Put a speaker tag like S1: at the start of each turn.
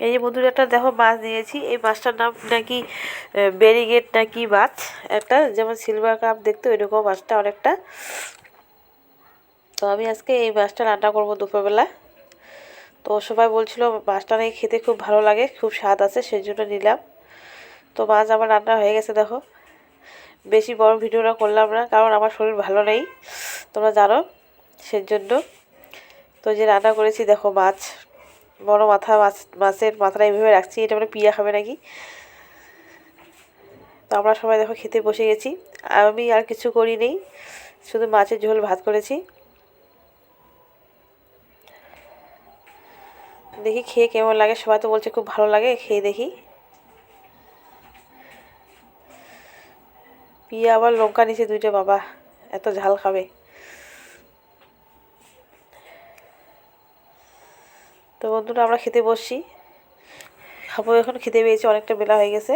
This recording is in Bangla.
S1: এই যে বন্ধুরা একটা দেখো মাছ নিয়েছি, এই মাছটার নাম নাকি ব্যারিগেট নাকি মাছ একটা, যেমন সিলভার কাপ দেখতে ওইরকম মাছটা অনেকটা। তো আমি আজকে এই মাছটা রান্না করবো দুপুরবেলা। তো সবাই বলছিল মাছটা নাকি খেতে খুব ভালো লাগে, খুব স্বাদ আছে, সেই জন্য নিলাম। তো মাছ আমার রান্না হয়ে গেছে দেখো। বেশি বড় ভিডিওটা করলাম না, কারণ আমার শরীর ভালো নেই, তোমরা জানো, সেই জন্য। তো যে রান্না করেছি দেখো, মাছ, বড় মাথা মাছ, মাছের মাথাটা এইভাবে রাখছি, এটা মানে পিয়া খাবে নাকি। তো আমরা সবাই দেখো খেতে বসে গেছি। আমি আর কিছু করিনি, শুধু মাছের ঝোল ভাত করেছি। দেখি খেয়ে কেমন লাগে, সবাই তো বলছে খুব ভালো লাগে, খেয়ে দেখি। পিয়া আবার লঙ্কা নিচে দুইটা, বাবা এত ঝাল খাবে। তো বন্ধুরা আমরা খেতে বসছি, খাবো এখন, খেতে পেয়েছি, অনেকটা বেলা হয়ে গেছে।